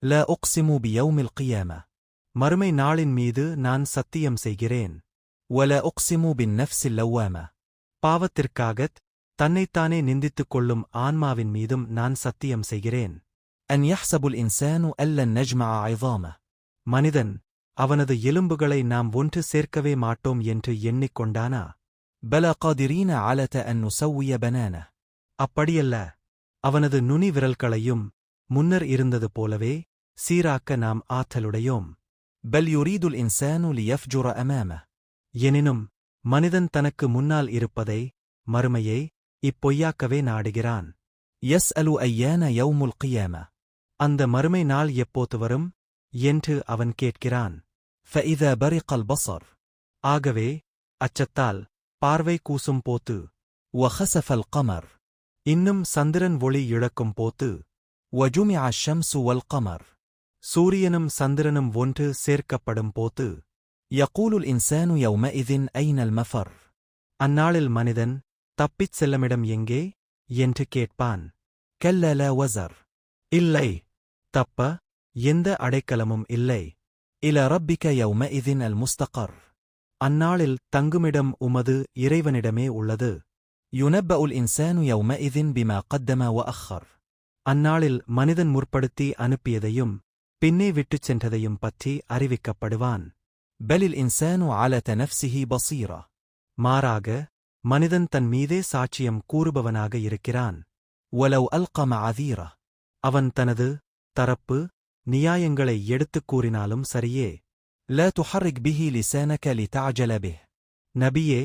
லா உக்ஸிமு பியௌமில் கியாமா. மறுமை நாளின் மீது நான் சத்தியம் செய்கிறேன். வலா உக்ஸிமு பின் நஃப்ஸில் லவ்வாமா. பாவத்திற்காகத் தன்னைத்தானே நிந்தித்துக் கொள்ளும் ஆன்மாவின் மீதும் நான் சத்தியம் செய்கிறேன். அன் யஹ்ஸபுல் இன்சானு அல்லன் நஜ்மஅ ஐஸாமா. மனிதன் அவனது எலும்புகளை நாம் ஒன்று சேர்க்கவே மாட்டோம் என்று எண்ணிக்கொண்டானா? பல காதிரீன அலத அன் நுஸவ்விய பனானா. அப்படியல்ல, அவனது நுனி விரல்களையும் முன்னர் இருந்தது போலவே சீராக்க நாம் ஆற்றலுடையோம். பல் யுரீதுல் இன்சானு லியஃப்ஜுர அமாம. எனினும் மனிதன் தனக்கு முன்னால் இருப்பதை, மறுமையை, இப்பொய்யாக்கவே நாடுகிறான். யஸ்அலு ஐயான யௌமுல் கியாமா. அந்த மறுமை நாள் எப்போது வரும் என்று அவன் கேட்கிறான். ஃபஇதா பரிகல் பஸர். ஆகவே அச்சத்தால் பார்வை கூசும் போத்து. வஹஸஃபல் கமர். இன்னும் சந்திரன் ஒளி இழக்கும் போத்து. வஜுமிஅ ஷம்சு வல் கமர். சூரியனும் சந்திரனும் ஒன்று சேர்க்கப்படும் போத்து. யகூலுல் இன்சானு யௌமஇதின் ஐனல் மஃபர். அந்நாளில் மனிதன் தப்பிச் செல்லமிடம் எங்கே என்று கேட்பான். கல்ல லா வஸர். இல்லை, தப்ப எந்த அடைக்கலமும் இல்லை. இல ரப்பிக யௌமஇதின் அல் முஸ்தகர். அந்நாளில் தங்குமிடம் உமது இறைவனிடமே உள்ளது. யுனப்பஉல் இன்சானு யௌமஇதின் பிமா கத்தம வ அஹர். அந்நாளில் மனிதன் முற்படுத்தி அனுப்பியதையும் பின்னே விட்டுச் சென்றதையும் பற்றி அறிவிக்கப்படுவான். பலில் இன்சானு அலத நஃப்ஸிஹி பஸீரா. மாறாக மனிதன் தன் மீதே சாட்சியம் கூறுபவனாக இருக்கிறான். வலவ் அல்க மஅதீரா. அவன் தனது தரப்பு நியாயங்களை எடுத்துக் கூறினாலும் சரியே. லா துஹர்ரிக் பிஹி லிசானக லிதஅஜல பிஹ். நபியே,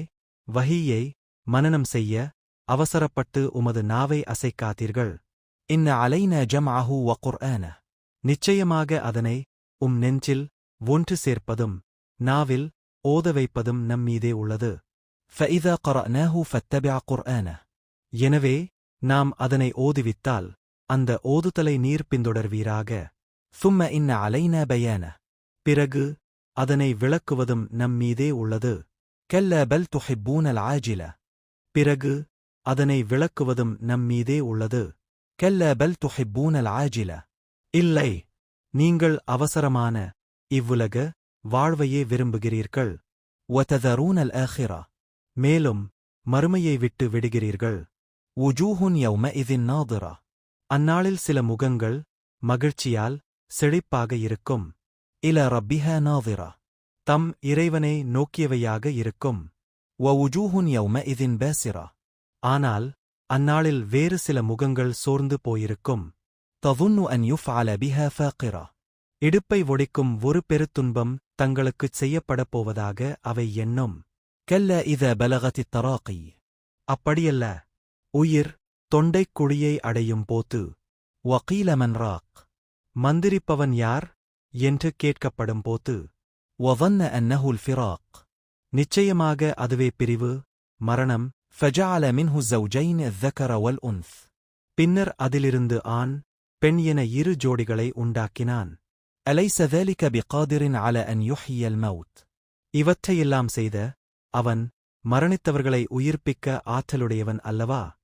வஹீயை மனனம் செய்ய அவசரப்பட்டு உமது நாவை அசைக்காதீர்கள். இன்ன அலைனா ஜம்அஹு வ குர்ஆன. நிச்சயமாக அதனை நெஞ்சில் ஒன்று சேர்ப்பதும் நாவில் ஓத வைப்பதும் நம்மீதே உள்ளது. ஃபஇதா கரஅனாஹு ஃபத்தபிஅ குர்ஆன. எனவே நாம் அதனை ஓதுவித்தால் அந்த ஓதுதலை நீர் பின்தொடர்வீராக. சும்ம இன்ன அலைனா பயான. பிறகு அதனை விளக்குவதும் நம்மீதே உள்ளது. கல்ல பல் துஹிப்பூனல் ஆஜில. பிறகு அதனை விளக்குவதும் நம்மீதே உள்ளது. கல்ல பல் துஹிப்பூனல் ஆஜில. இல்லை, நீங்கள் அவசரமான இவ்வுலக வாழ்வையே விரும்புகிறீர்கள். வததரூனல் ஆஹிரா. மேலும் மறுமையை விட்டு விடுகிறீர்கள். வுஜூஹுன் யௌமஇதின் நாதிரா. அந்நாளில் சில முகங்கள் மகிழ்ச்சியால் செழிப்பாக இருக்கும். இல ரப்பிஹா நாதிரா. தம் இறைவனை நோக்கியவையாக இருக்கும். வவுஜூஹுன் யௌமஇதின் பாசிரா. ஆனால் அந்நாளில் வேறு சில முகங்கள் சோர்ந்து போயிருக்கும். தظுன்னு அன் யுஃஅல பிஹா ஃபாகிரா. இடுப்பை ஒடிக்கும் ஒரு பெருத்துன்பம் தங்களுக்குச் செய்யப்படப் போவதாக அவை எண்ணும். கல்ல இத பலகத்தித் தராகி. அப்படியல்ல, உயிர் தொண்டைக் குழியை அடையும் போத்து. வகீல மன் ராக். மந்திரிப்பவன் யார் என்று கேட்கப்படும் போத்து. வظن أنه الفراق. நிச்சயமாக அதுவே பிரிவு, மரணம். فجعل منه الزوجين الذكر والأنث. பின்னர் அதிலிருந்து ஆண் பெண் என இரு ஜோடிகளை உண்டாக்கினான். أليس ذلك بقادر على أن يحيي الموت. இவற்றையெல்லாம் செய்த அவன் மரணித்தவர்களை உயிர்ப்பிக்க ஆற்றலுடையவன் அல்லவா?